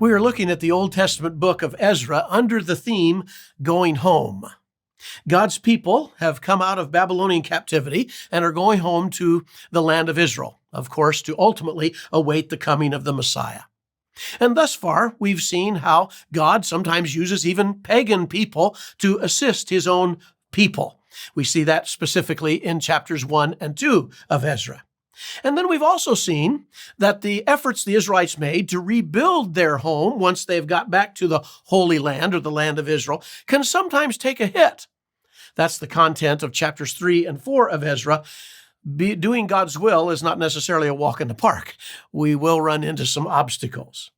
We are looking at the Old Testament book of Ezra under the theme, Going Home. God's people have come out of Babylonian captivity and are going home to the land of Israel, of course, to ultimately await the coming of the Messiah. And thus far, we've seen how God sometimes uses even pagan people to assist his own people. We see that specifically in chapters 1 and 2 of Ezra. And then we've also seen that the efforts the Israelites made to rebuild their home once they've got back to the Holy Land or the land of Israel can sometimes take a hit. That's the content of chapters 3 and 4 of Ezra. Doing God's will is not necessarily a walk in the park. We will run into some obstacles.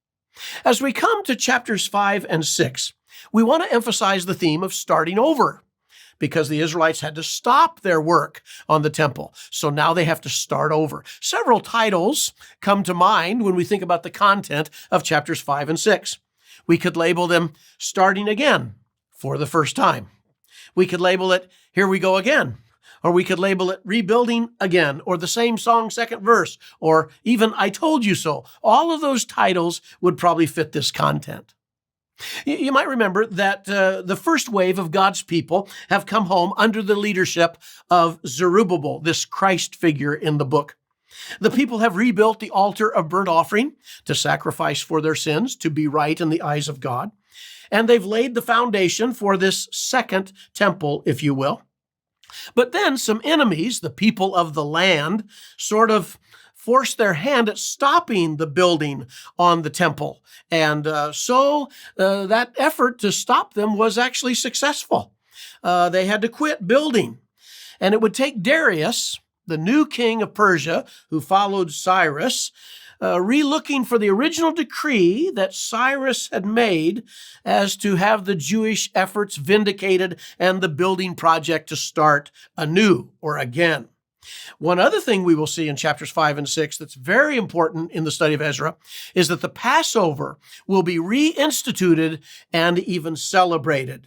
As we come to chapters 5 and 6, we want to emphasize the theme of starting over, because the Israelites had to stop their work on the temple. So now they have to start over. Several titles come to mind when we think about the content of chapters 5 and 6. We could label them Starting Again for the First Time. We could label it Here We Go Again. Or we could label it Rebuilding Again, or The Same Song, Second Verse, or even I Told You So. All of those titles would probably fit this content. You might remember that the first wave of God's people have come home under the leadership of Zerubbabel, this Christ figure in the book. The people have rebuilt the altar of burnt offering to sacrifice for their sins, to be right in the eyes of God. And they've laid the foundation for this second temple, if you will. But then some enemies, the people of the land, sort of forced their hand at stopping the building on the temple. And so that effort to stop them was actually successful. They had to quit building. And it would take Darius, the new king of Persia, who followed Cyrus, relooking for the original decree that Cyrus had made as to have the Jewish efforts vindicated and the building project to start anew or again. One other thing we will see in chapters 5 and 6 that's very important in the study of Ezra is that the Passover will be reinstituted and even celebrated.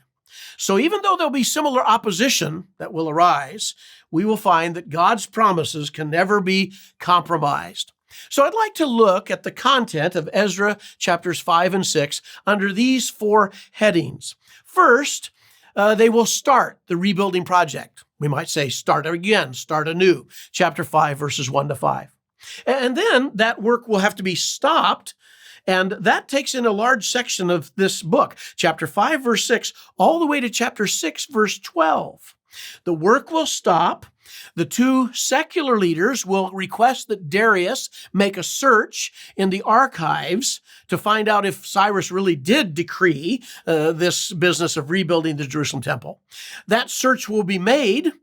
So even though there'll be similar opposition that will arise, we will find that God's promises can never be compromised. So I'd like to look at the content of Ezra chapters 5 and 6 under these four headings. First, they will start the rebuilding project. We might say start again, start anew, chapter 5, verses 1 to 5. And then that work will have to be stopped, and that takes in a large section of this book, chapter 5, verse 6, all the way to chapter 6, verse 12. The work will stop. The two secular leaders will request that Darius make a search in the archives to find out if Cyrus really did decree this business of rebuilding the Jerusalem temple. That search will be made.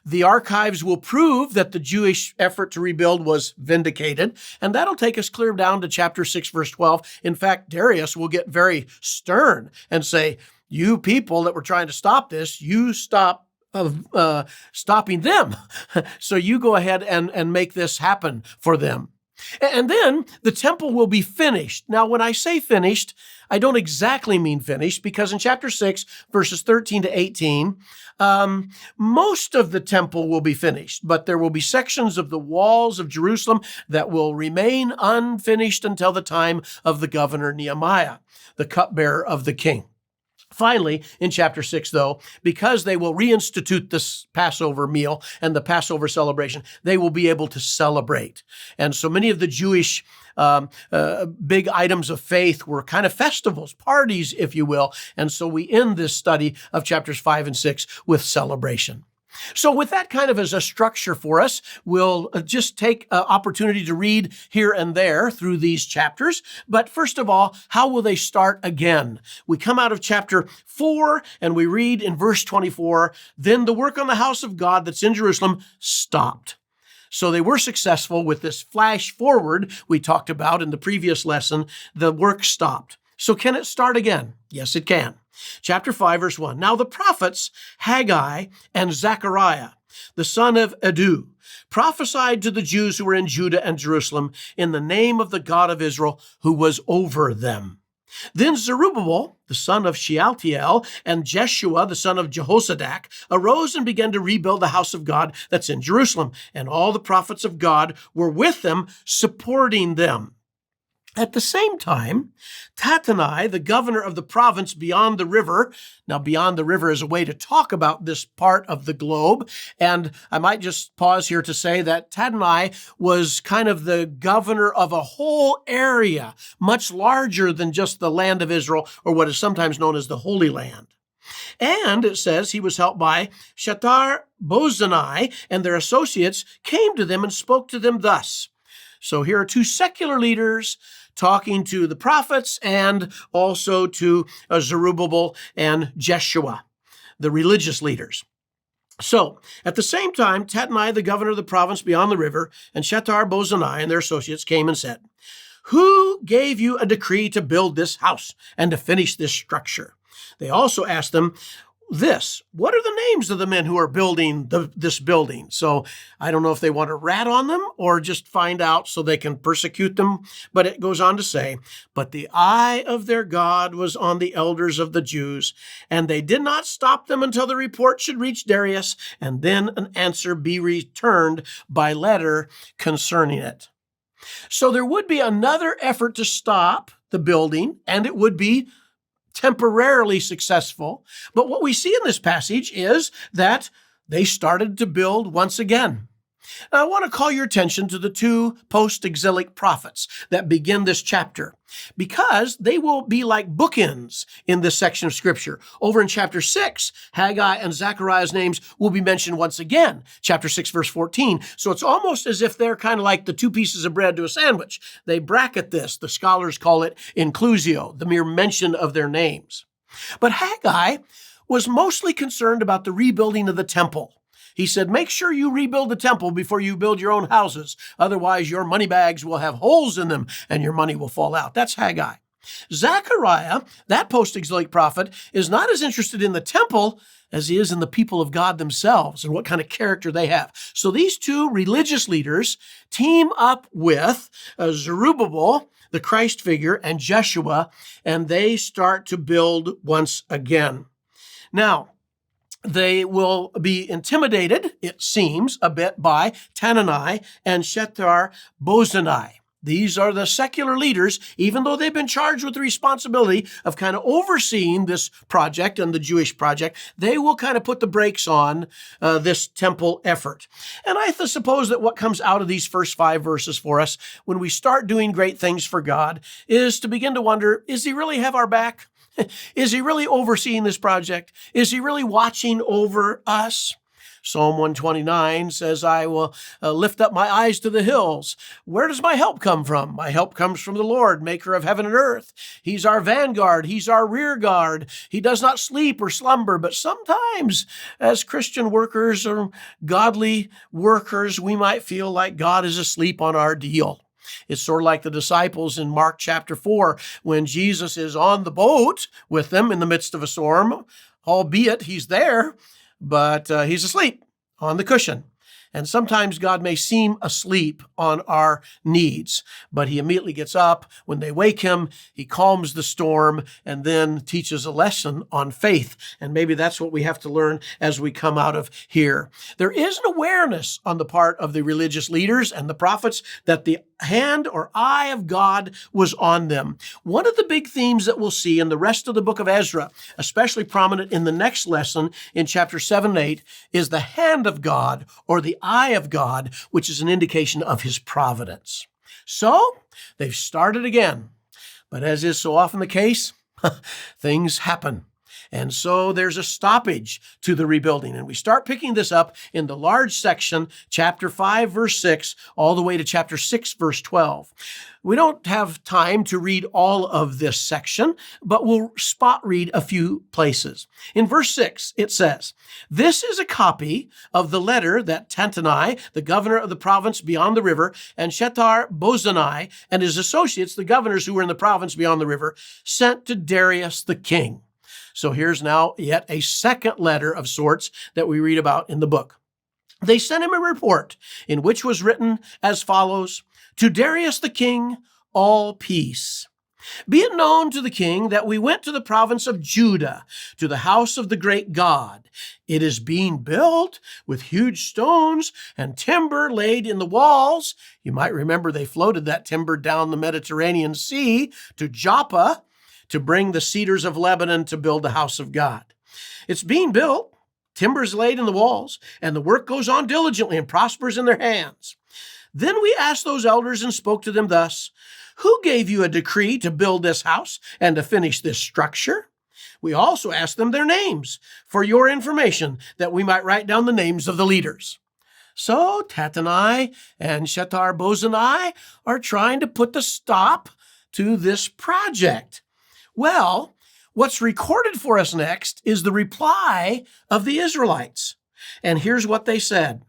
The archives will prove that the Jewish effort to rebuild was vindicated, and that'll take us clear down to chapter 6, verse 12. In fact, Darius will get very stern and say, you people that were trying to stop this, you stop of stopping them. So you go ahead and make this happen for them. And then the temple will be finished. Now, when I say finished, I don't exactly mean finished, because in chapter 6, verses 13 to 18, most of the temple will be finished, but there will be sections of the walls of Jerusalem that will remain unfinished until the time of the governor Nehemiah, the cupbearer of the king. Finally, in chapter 6, though, because they will reinstitute this Passover meal and the Passover celebration, they will be able to celebrate. And so many of the Jewish big items of faith were kind of festivals, parties, if you will. And so we end this study of chapters 5 and 6 with celebration. So with that kind of as a structure for us, we'll just take an opportunity to read here and there through these chapters. But first of all, how will they start again? We come out of chapter 4 and we read in verse 24, then the work on the house of God that's in Jerusalem stopped. So they were successful with this flash forward we talked about in the previous lesson. The work stopped. So can it start again? Yes, it can. Chapter 5, verse 1. Now the prophets Haggai and Zechariah, the son of Edu, prophesied to the Jews who were in Judah and Jerusalem in the name of the God of Israel who was over them. Then Zerubbabel, the son of Shealtiel, and Jeshua, the son of Jehozadak, arose and began to rebuild the house of God that's in Jerusalem. And all the prophets of God were with them, supporting them. At the same time, Tattenai, the governor of the province beyond the river, now beyond the river is a way to talk about this part of the globe, and I might just pause here to say that Tattenai was kind of the governor of a whole area, much larger than just the land of Israel, or what is sometimes known as the Holy Land. And it says he was helped by Shethar-bozenai, and their associates came to them and spoke to them thus. So here are two secular leaders talking to the prophets and also to Zerubbabel and Jeshua, the religious leaders. So, at the same time, Tattenai, the governor of the province beyond the river, and Shethar-bozenai and their associates came and said, "Who gave you a decree to build this house and to finish this structure?" They also asked them this: what are the names of the men who are building this building? So I don't know if they want to rat on them or just find out so they can persecute them. But it goes on to say, "But the eye of their God was on the elders of the Jews, and they did not stop them until the report should reach Darius, and then an answer be returned by letter concerning it." So there would be another effort to stop the building, and it would be temporarily successful. But what we see in this passage is that they started to build once again. Now, I want to call your attention to the two post-exilic prophets that begin this chapter, because they will be like bookends in this section of Scripture. Over in chapter 6, Haggai and Zechariah's names will be mentioned once again, chapter 6, verse 14. So it's almost as if they're kind of like the two pieces of bread to a sandwich. They bracket this. The scholars call it inclusio, the mere mention of their names. But Haggai was mostly concerned about the rebuilding of the temple. He said, make sure you rebuild the temple before you build your own houses. Otherwise, your money bags will have holes in them and your money will fall out. That's Haggai. Zechariah, that post-exilic prophet, is not as interested in the temple as he is in the people of God themselves and what kind of character they have. So these two religious leaders team up with Zerubbabel, the Christ figure, and Jeshua, and they start to build once again. Now, they will be intimidated, it seems, a bit by Tattenai and Shethar-bozenai. These are the secular leaders, even though they've been charged with the responsibility of kind of overseeing this project and the Jewish project, they will kind of put the brakes on this temple effort. And I suppose that what comes out of these first 5 verses for us, when we start doing great things for God, is to begin to wonder, does he really have our back? Is he really overseeing this project? Is he really watching over us? Psalm 129 says, I will lift up my eyes to the hills. Where does my help come from? My help comes from the Lord, maker of heaven and earth. He's our vanguard. He's our rear guard. He does not sleep or slumber, but sometimes as Christian workers or godly workers, we might feel like God is asleep on our deal. It's sort of like the disciples in Mark chapter 4, when Jesus is on the boat with them in the midst of a storm, albeit he's there, but he's asleep on the cushion. And sometimes God may seem asleep on our needs, but he immediately gets up. When they wake him, he calms the storm and then teaches a lesson on faith. And maybe that's what we have to learn as we come out of here. There is an awareness on the part of the religious leaders and the prophets that the hand or eye of God was on them. One of the big themes that we'll see in the rest of the book of Ezra, especially prominent in the next lesson in chapter 7 and 8, is the hand of God or the eye of God, which is an indication of his providence. So they've started again. But as is so often the case, things happen. And so there's a stoppage to the rebuilding. And we start picking this up in the large section, chapter 5, verse 6, all the way to chapter 6, verse 12. We don't have time to read all of this section, but we'll spot read a few places. In verse 6, it says, "This is a copy of the letter that Tattenai, the governor of the province beyond the river, and Shethar-bozenai and his associates, the governors who were in the province beyond the river, sent to Darius the king." So here's now yet a second letter of sorts that we read about in the book. They sent him a report in which was written as follows: "To Darius the king, all peace. Be it known to the king that we went to the province of Judah, to the house of the great God. It is being built with huge stones and timber laid in the walls. You might remember they floated that timber down the Mediterranean Sea to Joppa to bring the cedars of Lebanon to build the house of God. It's being built, timbers laid in the walls, and the work goes on diligently and prospers in their hands. Then we asked those elders and spoke to them thus, who gave you a decree to build this house and to finish this structure? We also asked them their names for your information, that we might write down the names of the leaders. So Tattenai and Shethar-bozenai are trying to put the stop to this project. Well, what's recorded for us next is the reply of the Israelites. And here's what they said.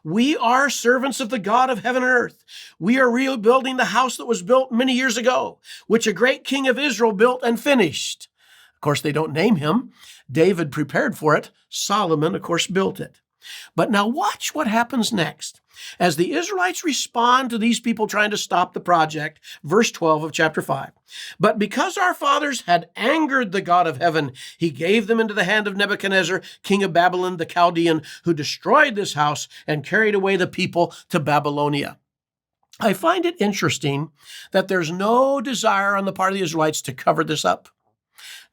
We are servants of the God of heaven and earth. We are rebuilding the house that was built many years ago, which a great king of Israel built and finished. Of course, they don't name him. David prepared for it. Solomon, of course, built it. But now watch what happens next. As the Israelites respond to these people trying to stop the project, verse 12 of chapter 5. But because our fathers had angered the God of heaven, he gave them into the hand of Nebuchadnezzar, king of Babylon, the Chaldean, who destroyed this house and carried away the people to Babylonia. I find it interesting that there's no desire on the part of the Israelites to cover this up.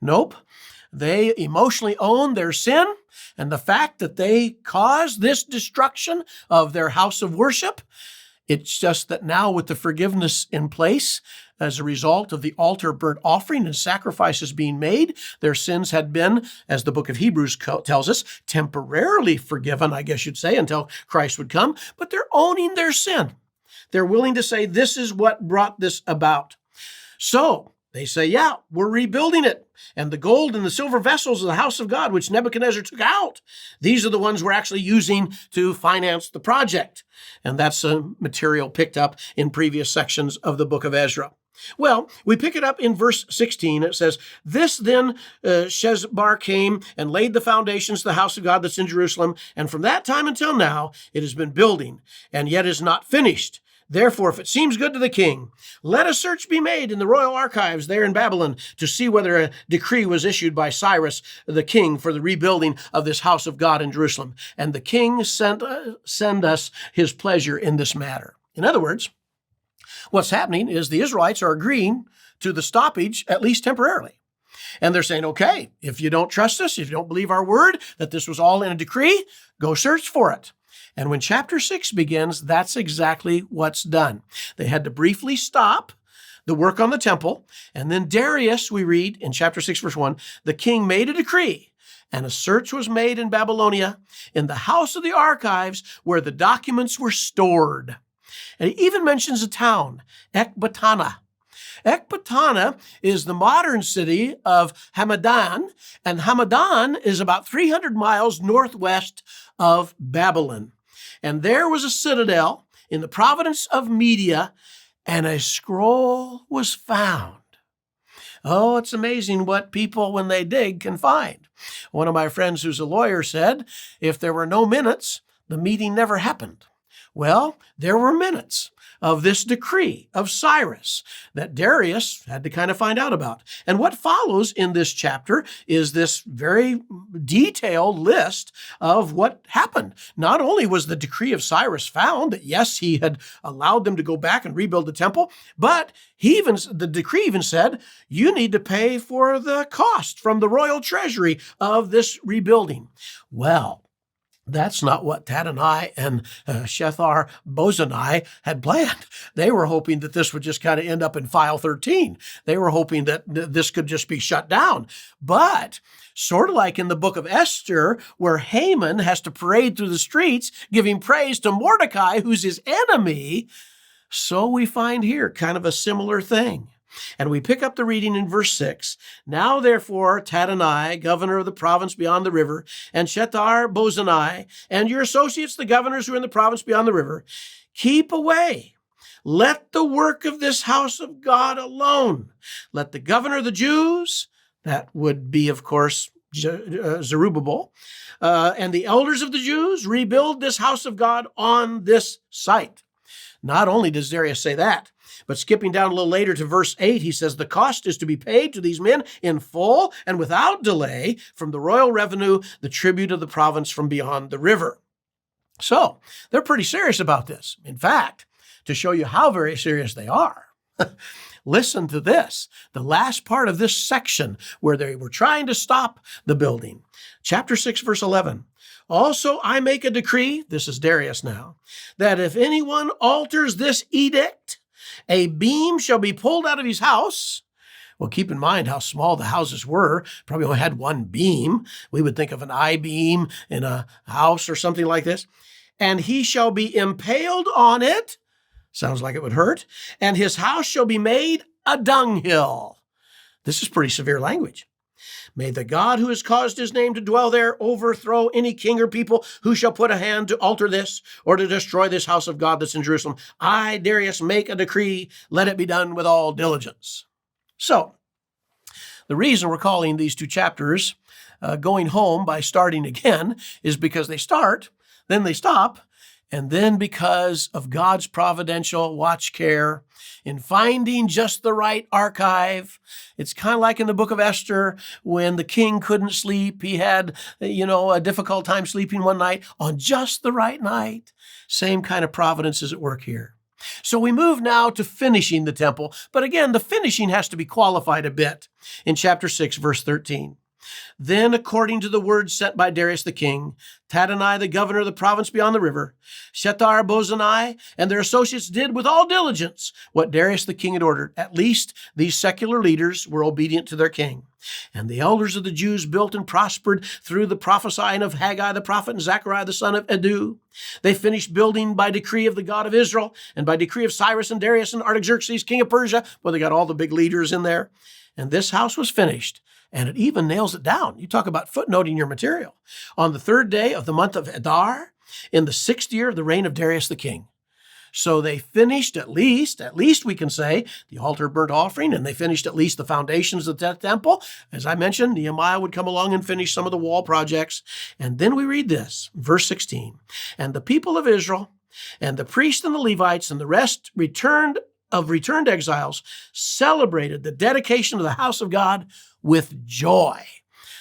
Nope. They emotionally own their sin and the fact that they caused this destruction of their house of worship. It's just that now with the forgiveness in place, as a result of the altar burnt offering and sacrifices being made, their sins had been, as the book of Hebrews tells us, temporarily forgiven, I guess you'd say, until Christ would come. But they're owning their sin. They're willing to say, this is what brought this about. So they say, yeah, we're rebuilding it. And the gold and the silver vessels of the house of God, which Nebuchadnezzar took out, these are the ones we're actually using to finance the project. And that's a material picked up in previous sections of the book of Ezra. Well, we pick it up in verse 16. It says, this then Sheshbazzar came and laid the foundations of the house of God that's in Jerusalem. And from that time until now, it has been building and yet is not finished. Therefore, if it seems good to the king, let a search be made in the royal archives there in Babylon to see whether a decree was issued by Cyrus the king for the rebuilding of this house of God in Jerusalem. And the king send us his pleasure in this matter. In other words, what's happening is the Israelites are agreeing to the stoppage, at least temporarily. And they're saying, okay, if you don't trust us, if you don't believe our word, that this was all in a decree, go search for it. And when chapter 6 begins, that's exactly what's done. They had to briefly stop the work on the temple. And then Darius, we read in chapter 6, verse 1, the king made a decree, and a search was made in Babylonia, in the house of the archives, where the documents were stored. And he even mentions a town, Ecbatana. Ecbatana is the modern city of Hamadan, and Hamadan is about 300 miles northwest of Babylon. And there was a citadel in the province of Media, and a scroll was found. Oh, it's amazing what people, when they dig, can find. One of my friends who's a lawyer said, if there were no minutes, the meeting never happened. Well, there were minutes of this decree of Cyrus that Darius had to kind of find out about. And what follows in this chapter is this very detailed list of what happened. Not only was the decree of Cyrus found, that yes, he had allowed them to go back and rebuild the temple, but the decree even said, you need to pay for the cost from the royal treasury of this rebuilding. Well, that's not what Tattenai and Shethar-bozenai had planned. They were hoping that this would just kind of end up in file 13. They were hoping that this could just be shut down. But sort of like in the book of Esther, where Haman has to parade through the streets, giving praise to Mordecai, who's his enemy, so we find here kind of a similar thing. And we pick up the reading in verse 6. Now, therefore, Tattenai, governor of the province beyond the river, and Shethar-bozenai, and your associates, the governors who are in the province beyond the river, keep away. Let the work of this house of God alone. Let the governor of the Jews, that would be, of course, Zerubbabel, and the elders of the Jews rebuild this house of God on this site. Not only does Darius say that, but skipping down a little later to verse 8, he says, the cost is to be paid to these men in full and without delay from the royal revenue, the tribute of the province from beyond the river. So they're pretty serious about this. In fact, to show you how very serious they are, listen to this, the last part of this section where they were trying to stop the building. Chapter 6, verse 11. Also, I make a decree, this is Darius now, that if anyone alters this edict, a beam shall be pulled out of his house. Well, keep in mind how small the houses were. Probably only had one beam. We would think of an I-beam in a house or something like this. And he shall be impaled on it. Sounds like it would hurt. And his house shall be made a dunghill. This is pretty severe language. May the God who has caused his name to dwell there overthrow any king or people who shall put a hand to alter this or to destroy this house of God that's in Jerusalem. I, Darius, make a decree. Let it be done with all diligence. So, the reason we're calling these two chapters going home by starting again is because they start, then they stop, and then because of God's providential watch care in finding just the right archive. It's kind of like in the book of Esther when the king couldn't sleep. He had, a difficult time sleeping one night on just the right night. Same kind of providence is at work here. So we move now to finishing the temple. But again, the finishing has to be qualified a bit in chapter 6, verse 13. Then, according to the word sent by Darius the king, Tadonai, the governor of the province beyond the river, Shethar-bozenai, and their associates did with all diligence what Darius the king had ordered. At least these secular leaders were obedient to their king. And the elders of the Jews built and prospered through the prophesying of Haggai the prophet and Zechariah the son of Edu. They finished building by decree of the God of Israel and by decree of Cyrus and Darius and Artaxerxes, king of Persia. Well, they got all the big leaders in there. And this house was finished. And it even nails it down. You talk about footnoting your material. On the 3rd day of the month of Adar, in the 6th year of the reign of Darius the king. So they finished at least we can say, the altar burnt offering, and they finished at least the foundations of the temple. As I mentioned, Nehemiah would come along and finish some of the wall projects. And then we read this, verse 16. And the people of Israel and the priests and the Levites and the rest returned exiles celebrated the dedication of the house of God with joy.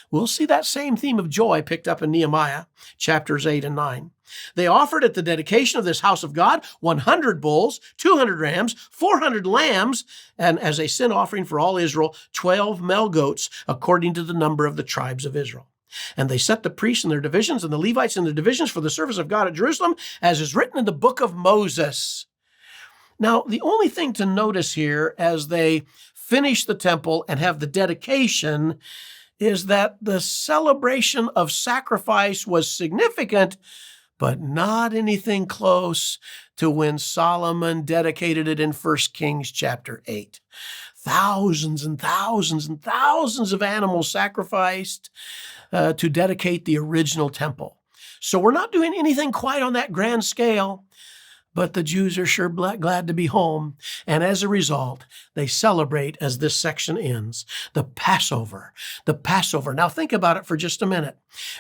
We'll see that same theme of joy picked up in Nehemiah chapters 8 and 9. They offered at the dedication of this house of God 100 bulls, 200 rams, 400 lambs, and as a sin offering for all Israel, 12 male goats, according to the number of the tribes of Israel. And they set the priests in their divisions and the Levites in their divisions for the service of God at Jerusalem, as is written in the book of Moses. Now, the only thing to notice here as they finish the temple and have the dedication is that the celebration of sacrifice was significant, but not anything close to when Solomon dedicated it in 1 Kings chapter 8. Thousands and thousands and thousands of animals sacrificed to dedicate the original temple. So we're not doing anything quite on that grand scale. But the Jews are sure glad to be home. And as a result, they celebrate, as this section ends, the Passover. The Passover. Now think about it for just a minute.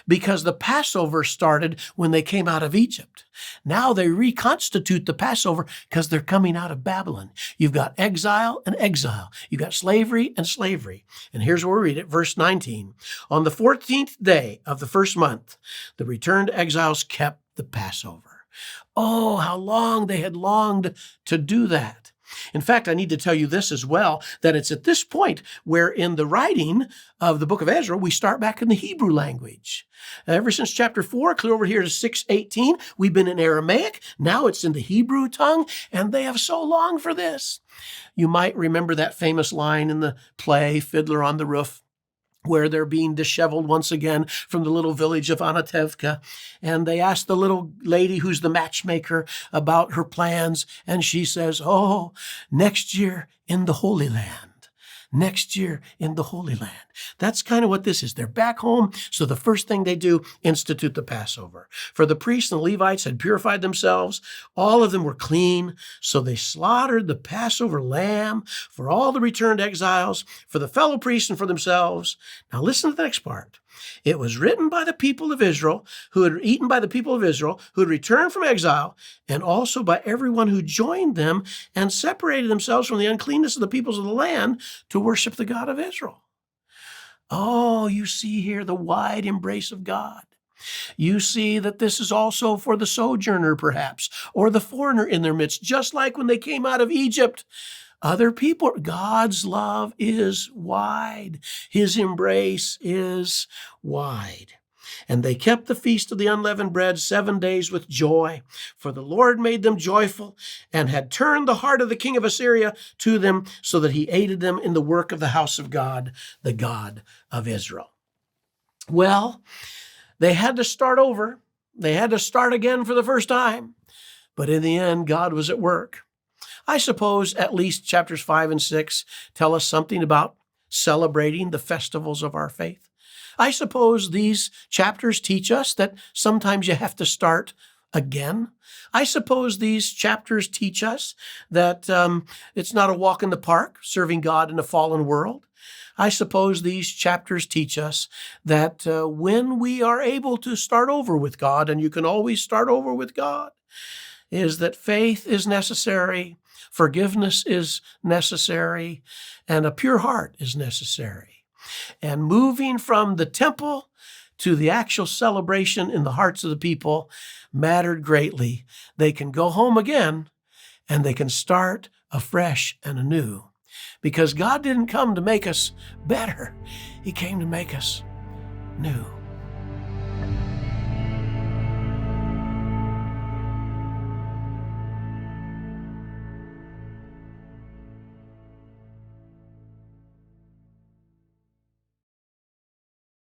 Because the Passover started when they came out of Egypt. Now they reconstitute the Passover because they're coming out of Babylon. You've got exile and exile. You've got slavery and slavery. And here's where we read it, verse 19. On the 14th day of the first month, the returned exiles kept the Passover. Oh, how long they had longed to do that. In fact, I need to tell you this as well, that it's at this point where in the writing of the book of Ezra, we start back in the Hebrew language. Ever since chapter 4, clear over here to 6:18, we've been in Aramaic. Now it's in the Hebrew tongue, and they have so longed for this. You might remember that famous line in the play, Fiddler on the Roof, where they're being disheveled once again from the little village of Anatevka. And they ask the little lady who's the matchmaker about her plans. And she says, oh, next year in the Holy Land. next year in the Holy Land. That's kind of what this is. They're back home, so the first thing they do, institute the Passover. For the priests and the Levites had purified themselves. All of them were clean, so they slaughtered the Passover lamb for all the returned exiles, for the fellow priests and for themselves. Now listen to the next part. It was written by the people of Israel, who had eaten by the people of Israel, who had returned from exile, and also by everyone who joined them and separated themselves from the uncleanness of the peoples of the land to worship the God of Israel. Oh, you see here the wide embrace of God. You see that this is also for the sojourner, perhaps, or the foreigner in their midst, just like when they came out of Egypt. Other people, God's love is wide. His embrace is wide. And they kept the feast of the unleavened bread 7 days with joy, for the Lord made them joyful and had turned the heart of the king of Assyria to them, so that he aided them in the work of the house of God, the God of Israel. Well, they had to start over. They had to start again for the first time. But in the end, God was at work. I suppose at least chapters 5 and 6 tell us something about celebrating the festivals of our faith. I suppose these chapters teach us that sometimes you have to start again. I suppose these chapters teach us that it's not a walk in the park serving God in a fallen world. I suppose these chapters teach us that when we are able to start over with God, and you can always start over with God, is that faith is necessary, forgiveness is necessary, and a pure heart is necessary. And moving from the temple to the actual celebration in the hearts of the people mattered greatly. They can go home again, and they can start afresh and anew. Because God didn't come to make us better. He came to make us new.